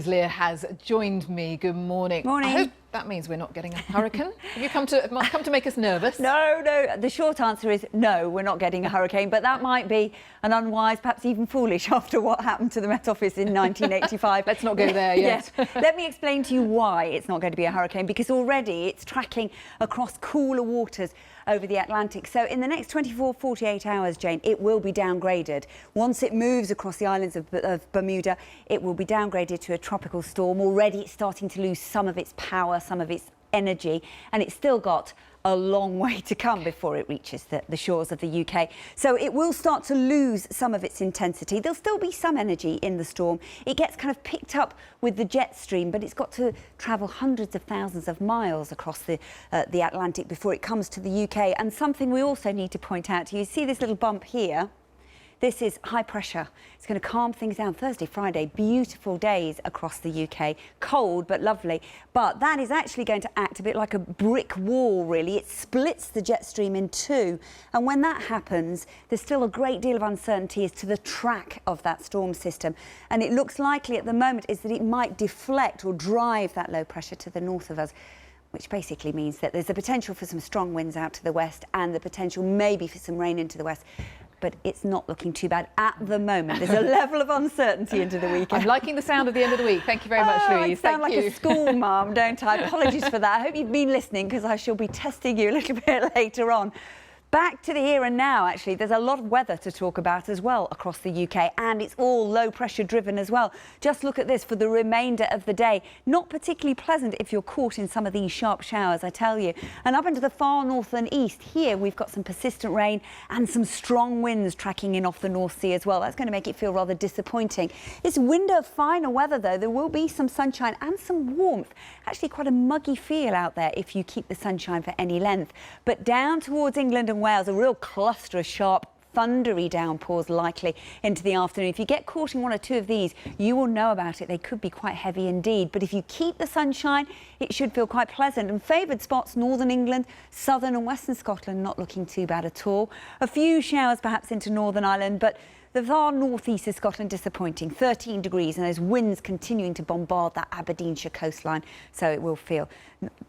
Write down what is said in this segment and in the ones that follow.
Lear has joined me. Good morning. Morning. I hope that means we're not getting a hurricane. Have you come to make us nervous? No. The short answer is no, we're not getting a hurricane, but that might be an unwise, perhaps even foolish after what happened to the Met Office in 1985. Let's not go there yet. Yes. Let me explain to you why it's not going to be a hurricane, because already it's tracking across cooler waters over the Atlantic. So in the next 48 hours, Jane, it will be downgraded. Once it moves across the islands of Bermuda, it will be downgraded to a tropical storm. Already it's starting to lose some of its power, some of its energy, and it's still got a long way to come before it reaches the shores of the UK. So it will start to lose some of its intensity. There'll still be some energy in the storm. It gets kind of picked up with the jet stream, but it's got to travel hundreds of thousands of miles across the Atlantic before it comes to the UK. And something we also need to point out to you, see this little bump here? This is high pressure. It's going to calm things down. Thursday, Friday, beautiful days across the UK. Cold, but lovely. But that is actually going to act a bit like a brick wall, really. It splits the jet stream in two. And when that happens, there's still a great deal of uncertainty as to the track of that storm system. And it looks likely at the moment is that it might deflect or drive that low pressure to the north of us, which basically means that there's a potential for some strong winds out to the west and the potential maybe for some rain into the west. But it's not looking too bad at the moment. There's a level of uncertainty into the weekend. I'm liking the sound of the end of the week. Thank you very much, Louise. I sound like a school mum, don't I? Apologies for that. I hope you've been listening, because I shall be testing you a little bit later on. Back to the here and now, actually. There's a lot of weather to talk about as well across the UK, and it's all low pressure driven as well. Just look at this for the remainder of the day. Not particularly pleasant if you're caught in some of these sharp showers, I tell you. And up into the far north and east, here we've got some persistent rain and some strong winds tracking in off the North Sea as well. That's going to make it feel rather disappointing. It's window of finer weather, though. There will be some sunshine and some warmth. Actually quite a muggy feel out there if you keep the sunshine for any length. But down towards England and Wales, a real cluster of sharp, thundery downpours likely into the afternoon. If you get caught in one or two of these, you will know about it. They could be quite heavy indeed. But if you keep the sunshine, it should feel quite pleasant. And favoured spots, northern England, southern and western Scotland, not looking too bad at all. A few showers perhaps into Northern Ireland, but the far northeast of Scotland disappointing, 13 degrees, and those winds continuing to bombard that Aberdeenshire coastline, so it will feel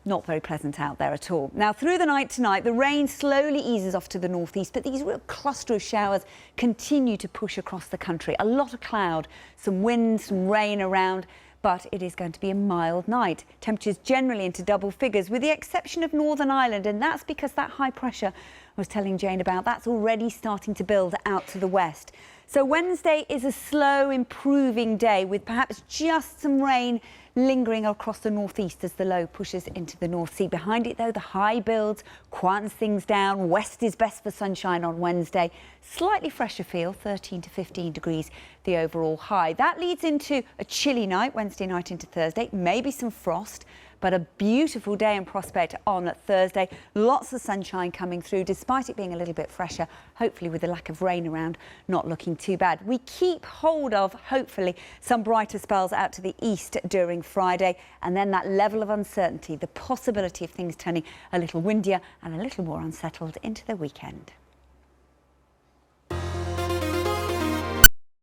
not very pleasant out there at all. Now, through the night tonight, the rain slowly eases off to the northeast, but these real cluster of showers continue to push across the country. A lot of cloud, some wind, some rain around, but it is going to be a mild night. Temperatures generally into double figures, with the exception of Northern Ireland, and that's because that high pressure I was telling Jane about, that's already starting to build out to the west. So Wednesday is a slow, improving day, with perhaps just some rain lingering across the northeast as the low pushes into the North Sea. Behind it, though, the high builds, quietens things down. West is best for sunshine on Wednesday. Slightly fresher feel, 13 to 15 degrees, the overall high. That leads into a chilly night, Wednesday night into Thursday. Maybe some frost, but a beautiful day in prospect on Thursday. Lots of sunshine coming through, despite it being a little bit fresher, hopefully with the lack of rain around, not looking too bad. We keep hold of, hopefully, some brighter spells out to the east during Friday, and then that level of uncertainty, the possibility of things turning a little windier and a little more unsettled into the weekend.